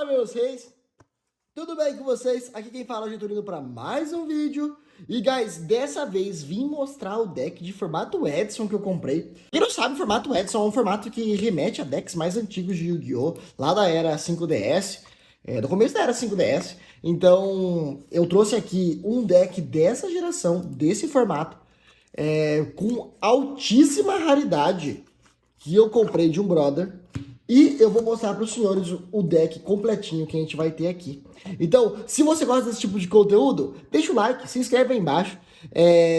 Fala, meus reis! Tudo bem com vocês? Aqui quem fala é o Getorino para mais um vídeo. E, guys, dessa vez vim mostrar o deck de formato Edson que eu comprei. Quem não sabe, o formato Edson é um formato que remete a decks mais antigos de Yu-Gi-Oh! Lá da era 5DS, do começo da era 5DS. Então, eu trouxe aqui um deck dessa geração, desse formato, com altíssima raridade, que eu comprei de um brother. E eu vou mostrar para os senhores o deck completinho que a gente vai ter aqui. Então, se você gosta desse tipo de conteúdo, deixa o like, se inscreve aí embaixo.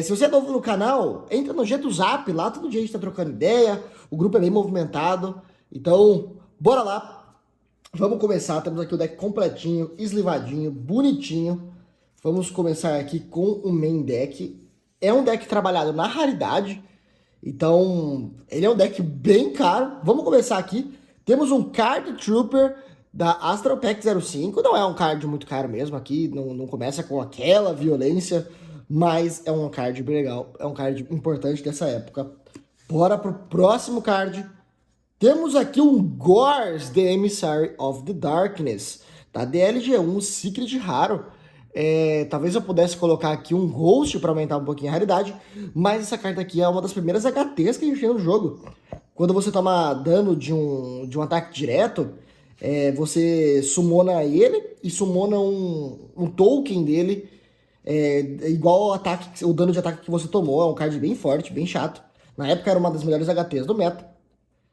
Se você é novo no canal, entra no GetoZap, lá todo dia a gente tá trocando ideia, o grupo é bem movimentado. Então, bora lá. Vamos começar, temos aqui o deck completinho, eslivadinho, bonitinho. Vamos começar aqui com o main deck. É um deck trabalhado na raridade, então ele é um deck bem caro. Vamos começar aqui. Temos um Card Trooper da Astral Pack 05, não é um card muito caro mesmo aqui, não começa com aquela violência, mas é um card bem legal, é um card importante dessa época. Bora pro próximo card. Temos aqui um Gorz, The Emissary of the Darkness, da DLG1, Secret raro. Talvez eu pudesse colocar aqui um Ghost para aumentar um pouquinho a raridade, mas essa carta aqui é uma das primeiras HTs que a gente tem no jogo. Quando você toma dano de um ataque direto, você summona ele e summona um token dele, igual ao ataque, o dano de ataque que você tomou. É um card bem forte, bem chato. Na época era uma das melhores HTs do meta.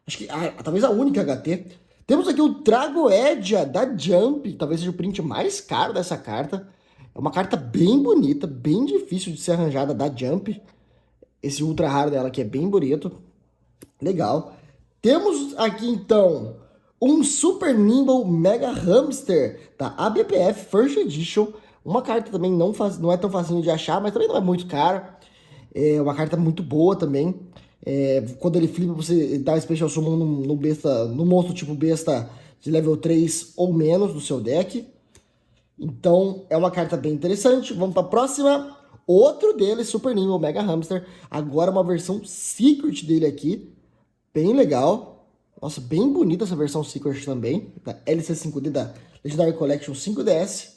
Acho que talvez a única HT. Temos aqui o Tragoedia da Jump, talvez seja o print mais caro dessa carta. É uma carta bem bonita, bem difícil de ser arranjada da Jump. Esse ultra raro dela aqui é bem bonito. Legal. Temos aqui, então, um Super Nimble Mega Hamster da ABPF First Edition. Uma carta também não é tão facinho de achar, mas também não é muito cara. É uma carta muito boa também. Quando ele flipa, você dá Special Summon no monstro tipo besta de level 3 ou menos do seu deck. Então, é uma carta bem interessante. Vamos para a próxima. Outro dele, Super Nimble Mega Hamster. Agora uma versão Secret dele aqui. Bem legal. Nossa, bem bonita essa versão Secret também. Da LC5D da Legendary Collection 5DS.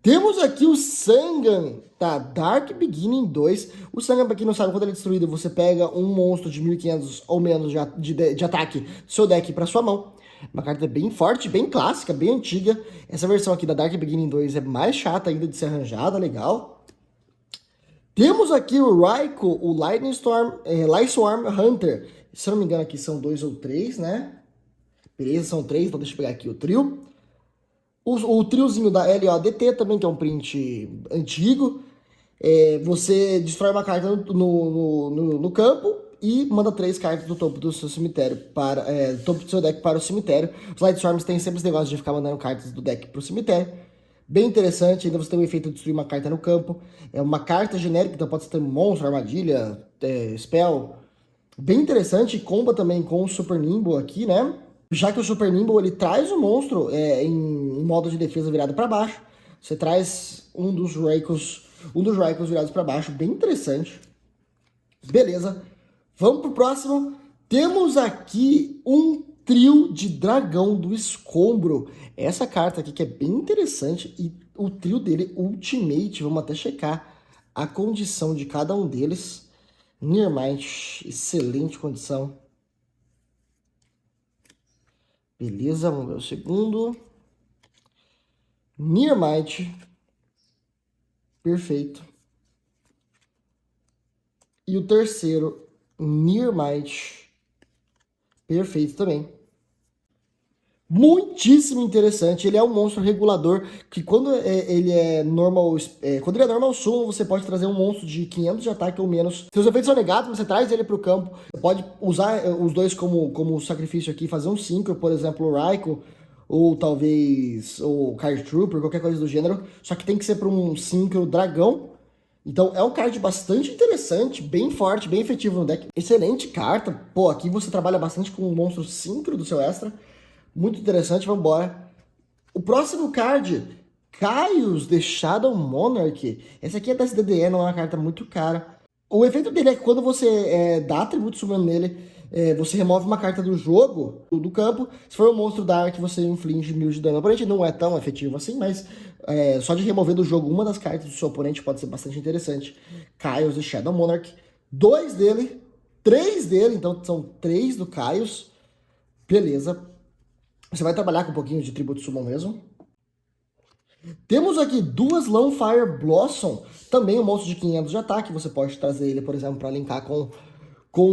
Temos aqui o Sangan da Dark Beginning 2. O Sangan, pra quem não sabe, quando ele é destruído, você pega um monstro de 1500 ou menos de ataque do seu deck para sua mão. Uma carta bem forte, bem clássica, bem antiga. Essa versão aqui da Dark Beginning 2 é mais chata ainda de ser arranjada, legal. Temos aqui o Raikou, o Lightning Swarm Hunter. Se eu não me engano aqui são 2 ou 3, né? Beleza, são 3, então deixa eu pegar aqui o trio. O triozinho da LODT também, que é um print antigo. Você destrói uma carta no campo e manda 3 cartas do topo do seu cemitério do topo do seu deck para o cemitério. Os Light Storms têm sempre esse negócio de ficar mandando cartas do deck para o cemitério. Bem interessante, ainda você tem o efeito de destruir uma carta no campo. É uma carta genérica, então pode ser monstro, armadilha, spell. Bem interessante, comba também com o Super Nimble aqui, né? Já que o Super Nimble ele traz o monstro em modo de defesa virado para baixo. Você traz um dos Raikous virados para baixo, bem interessante. Beleza, vamos pro próximo. Temos aqui um trio de dragão do escombro. Essa carta aqui que é bem interessante e o trio dele Ultimate, vamos até checar a condição de cada um deles. Nearmind, excelente condição. Beleza, vamos ver o segundo. Nearmind, perfeito. E o terceiro, Nearmind, perfeito também. Muitíssimo interessante, ele é um monstro regulador que quando ele é normal summon, você pode trazer um monstro de 500 de ataque ou menos. Seus efeitos são negados, você traz ele para o campo. Você pode usar os dois como sacrifício aqui, fazer um synchro, por exemplo, o Raikou, ou talvez o Card Trooper, qualquer coisa do gênero. Só que tem que ser para um synchro dragão. Então é um card bastante interessante, bem forte, bem efetivo no deck. Excelente carta. Pô, aqui você trabalha bastante com o monstro synchro do seu extra. Muito interessante, vamos embora. O próximo card, Caius The Shadow Monarch. Essa aqui é da SDDE, não é uma carta muito cara. O efeito dele é que quando você dá atributo summon nele, você remove uma carta do jogo, do campo. Se for um monstro Dark, você inflige 1000 de dano ao oponente. Não é tão efetivo assim, mas só de remover do jogo uma das cartas do seu oponente pode ser bastante interessante. Kaios e Shadow Monarch. 2 dele, 3 dele, então são 3 do Kaios. Beleza. Você vai trabalhar com um pouquinho de Tribute Summon mesmo. Temos aqui 2 Longfire Blossom, também um monstro de 500 de ataque. Você pode trazer ele, por exemplo, para linkar com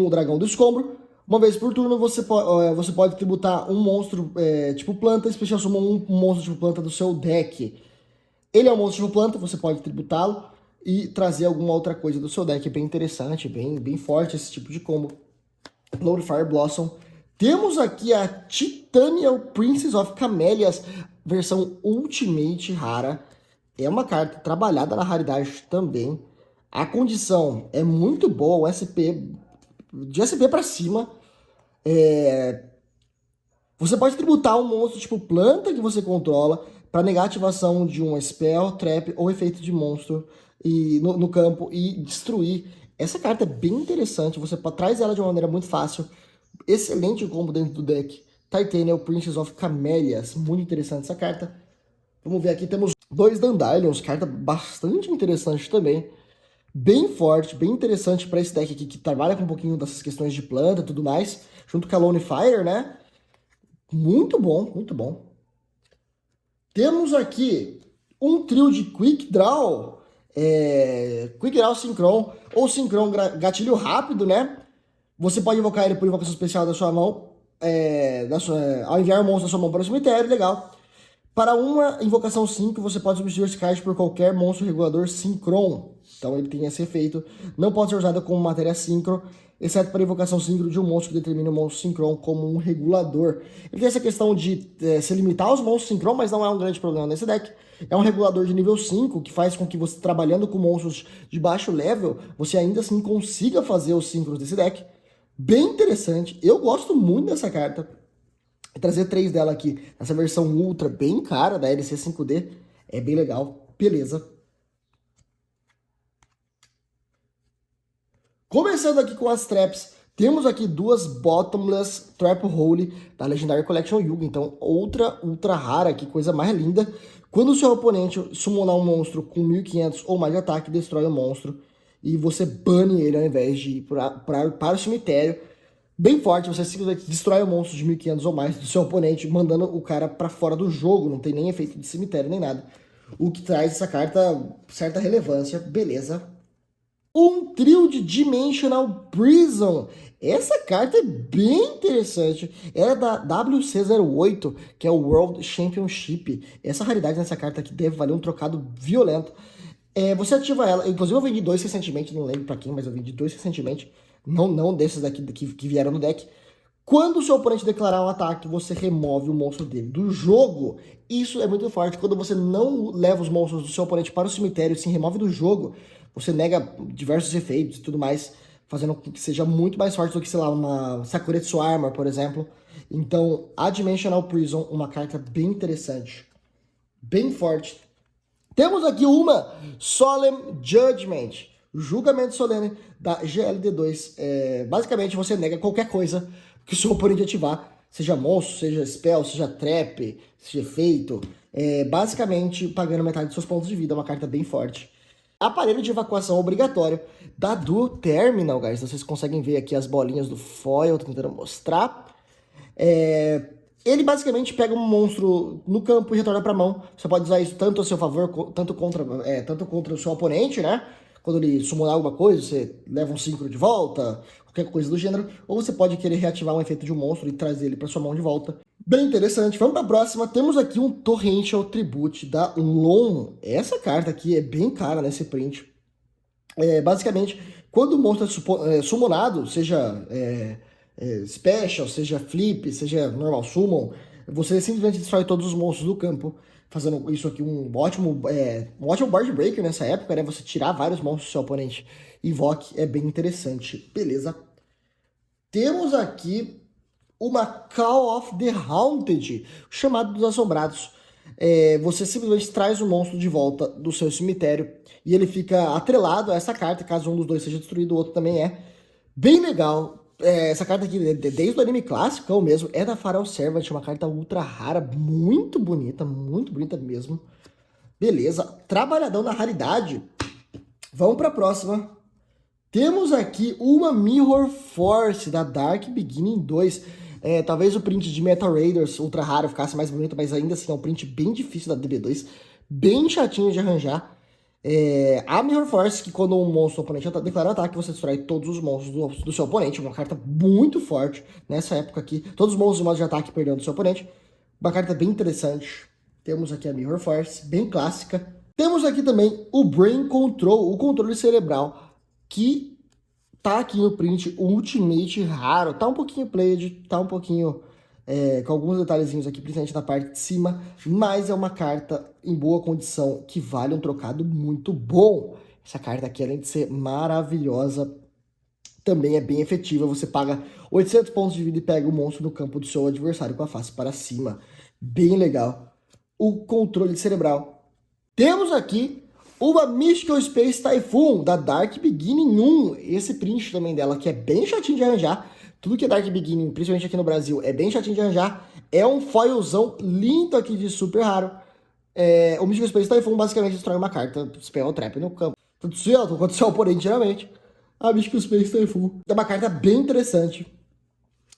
o Dragão do Escombro. Uma vez por turno, você pode tributar um monstro tipo planta, Special Summon um monstro tipo planta do seu deck. Ele é um monstro tipo planta, você pode tributá-lo e trazer alguma outra coisa do seu deck. É bem interessante, bem forte esse tipo de combo. Longfire Blossom. Temos aqui a Titanial Princess of Camellias, versão Ultimate rara. É uma carta trabalhada na raridade também. A condição é muito boa, o SP, de SP para cima. Você pode tributar um monstro tipo planta que você controla para negar a ativação de um spell, trap ou efeito de monstro no campo e destruir. Essa carta é bem interessante, você traz ela de uma maneira muito fácil. Excelente combo dentro do deck. Titanial Princess of Camellias. Muito interessante essa carta. Vamos ver aqui, temos 2 Dandelions. Carta bastante interessante também. Bem forte, bem interessante para esse deck aqui que trabalha com um pouquinho dessas questões de planta e tudo mais. Junto com a Lone Fire, né? Muito bom, muito bom. Temos aqui um trio de Quick Draw. Quick Draw Synchron ou Synchron gatilho rápido, né? Você pode invocar ele por invocação especial da sua mão, ao enviar o monstro da sua mão para o cemitério, legal. Para uma invocação 5, você pode substituir esse card por qualquer monstro regulador Synchron. Então ele tem esse efeito. Não pode ser usado como matéria Synchro, exceto para invocação Synchro de um monstro que determina o monstro Synchron como um regulador. Ele tem essa questão de se limitar aos monstros Synchron, mas não é um grande problema nesse deck. É um regulador de nível 5, que faz com que você, trabalhando com monstros de baixo level, você ainda assim consiga fazer os Synchros desse deck. Bem interessante, eu gosto muito dessa carta. Vou trazer 3 dela aqui, essa versão ultra bem cara da LC 5D, é bem legal, beleza. Começando aqui com as traps, temos aqui 2 Bottomless Trap Hole da Legendary Collection Yuga, então outra ultra rara, que coisa mais linda. Quando o seu oponente summonar um monstro com 1500 ou mais de ataque, destrói o monstro e você bane ele ao invés de ir para o cemitério. Bem forte, você simplesmente destrói o monstro de 1500 ou mais do seu oponente, mandando o cara para fora do jogo, não tem nem efeito de cemitério nem nada. O que traz essa carta certa relevância, beleza. Um trio de Dimensional Prison. Essa carta é bem interessante. Ela é da WC08, que é o World Championship. Essa raridade nessa carta aqui deve valer um trocado violento. Você ativa ela, inclusive eu vendi 2 recentemente, não lembro pra quem, mas eu vendi 2 recentemente, não desses daqui que vieram no deck. Quando o seu oponente declarar um ataque, você remove o monstro dele do jogo. Isso é muito forte, quando você não leva os monstros do seu oponente para o cemitério e se remove do jogo, você nega diversos efeitos e tudo mais, fazendo com que seja muito mais forte do que, sei lá, uma Sakuretsu Armor, por exemplo. Então, a Dimensional Prison, uma carta bem interessante, bem forte. Temos aqui uma Solemn Judgment, julgamento solene da GLD2. Basicamente, você nega qualquer coisa que o seu oponente ativar, seja monstro, seja spell, seja trap, seja efeito, basicamente pagando metade dos seus pontos de vida, uma carta bem forte. Aparelho de evacuação obrigatório da Dual Terminal, guys. Vocês conseguem ver aqui as bolinhas do foil, tô tentando mostrar. Ele basicamente pega um monstro no campo e retorna para a mão. Você pode usar isso tanto a seu favor, tanto contra o seu oponente, né? Quando ele summonar alguma coisa, você leva um Synchro de volta, qualquer coisa do gênero. Ou você pode querer reativar um efeito de um monstro e trazer ele para sua mão de volta. Bem interessante. Vamos para a próxima. Temos aqui um Torrential Tribute da Lon. Essa carta aqui é bem cara nesse print. Basicamente, quando o monstro é summonado, seja... Special, seja Flip, seja Normal Summon, você simplesmente destrói todos os monstros do campo, fazendo isso aqui um ótimo board breaker nessa época, né? Você tirar vários monstros do seu oponente. Invoque é bem interessante, beleza? Temos aqui uma Call of the Haunted, chamado dos Assombrados. Você simplesmente traz o monstro de volta do seu cemitério e ele fica atrelado a essa carta, caso um dos dois seja destruído, o outro também é. Bem legal. essa carta aqui, desde o anime clássico mesmo, é da Pharaoh Servant, uma carta ultra rara, muito bonita mesmo. Beleza, trabalhadão na raridade. Vamos para a próxima. Temos aqui uma Mirror Force da Dark Beginning 2. Talvez o print de Metal Raiders ultra raro ficasse mais bonito, mas ainda assim é um print bem difícil da DB2, bem chatinho de arranjar. A Mirror Force, que quando um monstro oponente declara ataque, você destrói todos os monstros do seu oponente. Uma carta muito forte nessa época aqui. Todos os monstros de modo de ataque perdendo do seu oponente. Uma carta bem interessante. Temos aqui a Mirror Force, bem clássica. Temos aqui também o Brain Control, o controle cerebral, que tá aqui no print Ultimate raro. Tá um pouquinho played, tá um pouquinho com alguns detalhezinhos aqui, principalmente na parte de cima, mas é uma carta em boa condição, que vale um trocado muito bom. Essa carta aqui, além de ser maravilhosa, também é bem efetiva. Você paga 800 pontos de vida e pega o monstro no campo do seu adversário com a face para cima. Bem legal. O controle cerebral. Temos aqui uma Mystical Space Typhoon, da Dark Beginning 1. Esse print também dela, que é bem chatinho de arranjar. Tudo que é Dark Beginning, principalmente aqui no Brasil, é bem chatinho de arranjar. É um foilzão lindo aqui de super raro. O Mystical Space Typhoon basicamente destrói uma carta, spell trap no campo. Tudo certo, quando o seu oponente, geralmente. A Mystical Space Typhoon é uma carta bem interessante.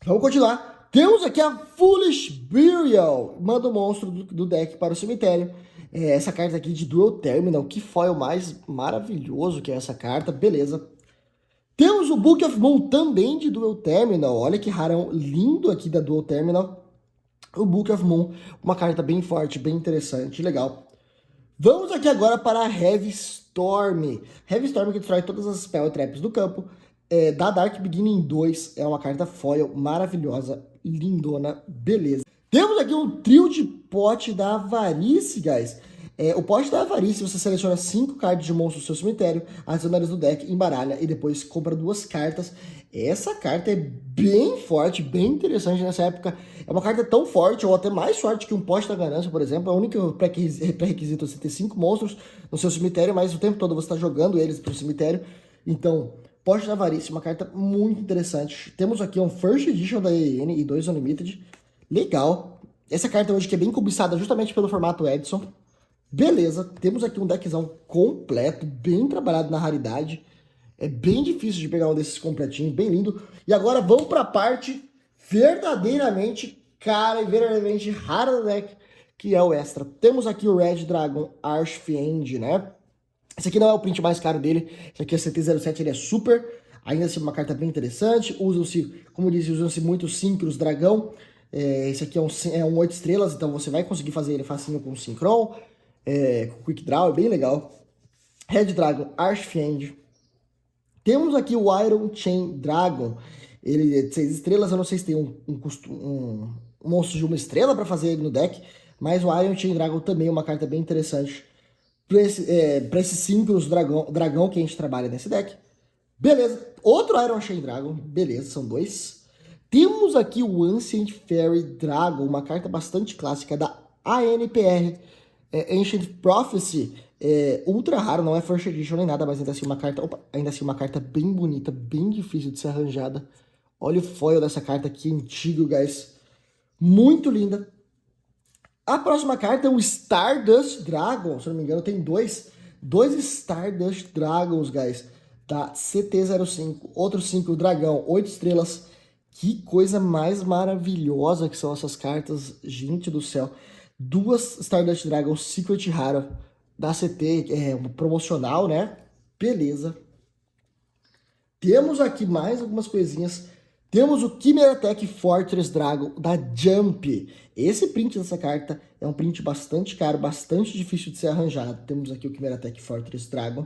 Vamos continuar. Temos aqui a Foolish Burial. Manda o monstro do deck para o cemitério. Essa carta aqui de Dual Terminal. Que foil mais maravilhoso que é essa carta. Beleza. Temos o Book of Moon também de Dual Terminal. Olha que rarão lindo aqui da Dual Terminal. O Book of Moon. Uma carta bem forte, bem interessante, legal. Vamos aqui agora para a Heavy Storm. Heavy Storm que destrói todas as Spell Traps do campo. Da Dark Beginning 2. É uma carta foil maravilhosa, lindona, beleza. Temos aqui um trio de pote da Avarice, guys. O pote da Avarice, você seleciona 5 cartas de monstro do seu cemitério, adiciona eles no deck, embaralha e depois compra 2 cartas. Essa carta é bem forte, bem interessante nessa época. É uma carta tão forte, ou até mais forte que um pote da ganância, por exemplo. É o único pré-requisito é você ter 5 monstros no seu cemitério, mas o tempo todo você está jogando eles para o cemitério. Então, pote da Avarice, uma carta muito interessante. Temos aqui um First Edition da EN e 2 Unlimited. Legal. Essa carta hoje que é bem cobiçada justamente pelo formato Edson. Beleza, temos aqui um deckzão completo, bem trabalhado na raridade. É bem difícil de pegar um desses completinhos, bem lindo. E agora vamos para a parte verdadeiramente cara e verdadeiramente rara do deck, que é o Extra. Temos aqui o Red Dragon Archfiend, né? Esse aqui não é o print mais caro dele, esse aqui é CT07, ele é super. Ainda assim, uma carta bem interessante. Usam-se, como disse, usam-se muitos Synchros Dragão. Esse aqui é um 8 estrelas, então você vai conseguir fazer ele facinho com Synchron. Com Quick Draw, é bem legal. Red Dragon Archfiend. Temos aqui o Iron Chain Dragon. Ele é de 6 estrelas, eu não sei se tem um monstro de 1 estrela para fazer ele no deck, mas o Iron Chain Dragon também é uma carta bem interessante para esse Synchros dragão que a gente trabalha nesse deck. Beleza, outro Iron Chain Dragon, beleza, são 2. Temos aqui o Ancient Fairy Dragon, uma carta bastante clássica da ANPR. Ancient Prophecy, ultra raro, não é First Edition nem nada, mas ainda assim uma carta bem bonita, bem difícil de ser arranjada. Olha o foil dessa carta aqui, antigo, guys. Muito linda. A próxima carta é o Stardust Dragon, se eu não me engano, tem dois Stardust Dragons, guys, da CT05. Outro 5 dragão, 8 estrelas. Que coisa mais maravilhosa que são essas cartas, gente do céu. 2 Stardust Dragon Secret Raro da CT, promocional, né? Beleza. Temos aqui mais algumas coisinhas. Temos o Chimera Tech Fortress Dragon da Jump. Esse print dessa carta é um print bastante caro, bastante difícil de ser arranjado. Temos aqui o Chimera Tech Fortress Dragon.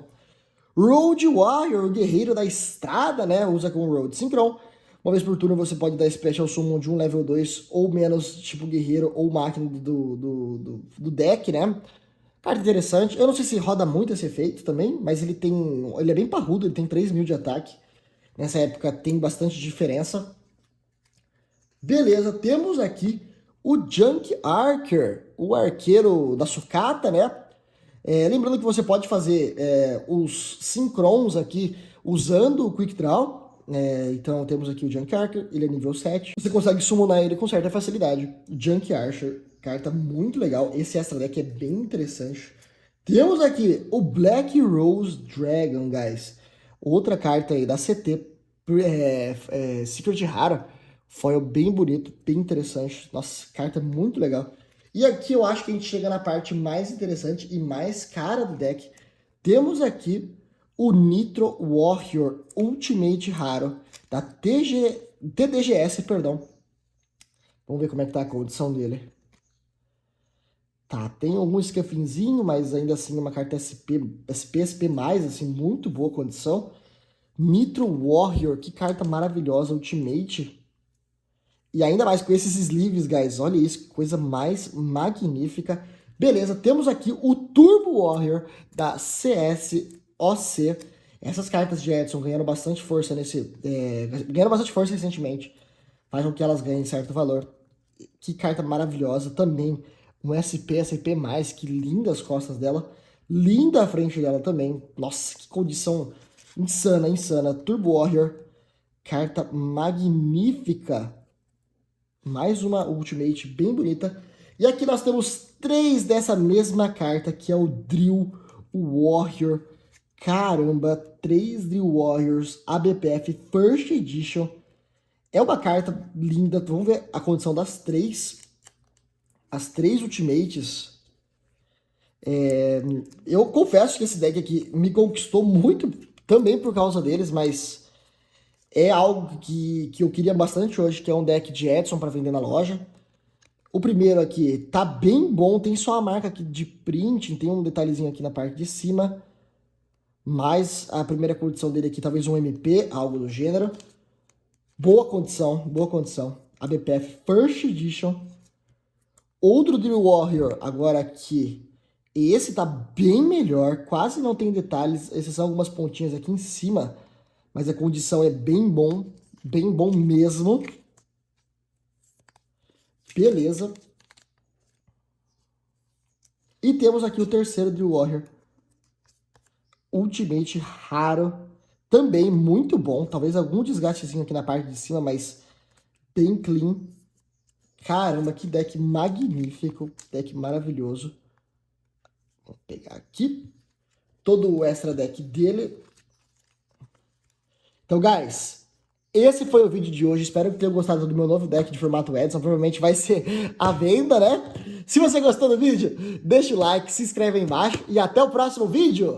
Road Warrior, o guerreiro da estrada, né? Usa com Road Synchron. Uma vez por turno você pode dar Special Summon de um level 2 ou menos, tipo guerreiro ou máquina do deck, né? Carta interessante. Eu não sei se roda muito esse efeito também, mas ele é bem parrudo, ele tem 3.000 de ataque. Nessa época tem bastante diferença. Beleza, temos aqui o Junk Archer, o arqueiro da sucata, né? Lembrando que você pode fazer os Synchrons aqui usando o Quick Draw, Então temos aqui o Junk Archer, ele é nível 7. Você consegue summonar ele com certa facilidade. Junk Archer, carta muito legal. Esse extra deck é bem interessante. Temos aqui o Black Rose Dragon, guys. Outra carta aí da CT, Secret Rara. Foil bem bonito, bem interessante. Nossa, carta muito legal. E aqui eu acho que a gente chega na parte mais interessante e mais cara do deck. Temos aqui o Nitro Warrior Ultimate Raro da TDGS, perdão. Vamos ver como é que tá a condição dele. Tá, tem algum scuffingzinho, mas ainda assim uma carta SP+, assim, muito boa condição. Nitro Warrior, que carta maravilhosa, Ultimate. E ainda mais com esses sleeves, guys, olha isso, que coisa mais magnífica. Beleza, temos aqui o Turbo Warrior da CSOC. Essas cartas de Edson ganharam bastante força ganharam bastante força recentemente. Faz com que elas ganhem certo valor. Que carta maravilhosa também. Um SP+, que linda as costas dela. Linda a frente dela também. Nossa, que condição insana, insana. Turbo Warrior, carta magnífica. Mais uma Ultimate bem bonita. E aqui nós temos 3 dessa mesma carta, que é o Drill Warrior. Caramba, 3 Drill Warriors ABPF First Edition. É uma carta linda. Vamos ver a condição das 3. As 3 Ultimates. Eu confesso que esse deck aqui me conquistou muito também por causa deles, mas é algo que eu queria bastante hoje, que é um deck de Edson para vender na loja. O primeiro aqui tá bem bom, tem só a marca aqui de printing, tem um detalhezinho aqui na parte de cima. Mas a primeira condição dele aqui, talvez um MP, algo do gênero. Boa condição, boa condição. ABPF First Edition. Outro Drill Warrior, agora aqui. Esse tá bem melhor, quase não tem detalhes, exceção algumas pontinhas aqui em cima. Mas a condição é bem bom mesmo. Beleza. E temos aqui o terceiro Drill Warrior. Ultimate raro. Também muito bom. Talvez algum desgastezinho aqui na parte de cima, mas bem clean. Caramba, que deck magnífico. Deck maravilhoso. Vou pegar aqui. Todo o extra deck dele. Então, guys, esse foi o vídeo de hoje. Espero que tenham gostado do meu novo deck de formato Edson. Provavelmente vai ser à venda, né? Se você gostou do vídeo, deixa o like, se inscreve aí embaixo e até o próximo vídeo.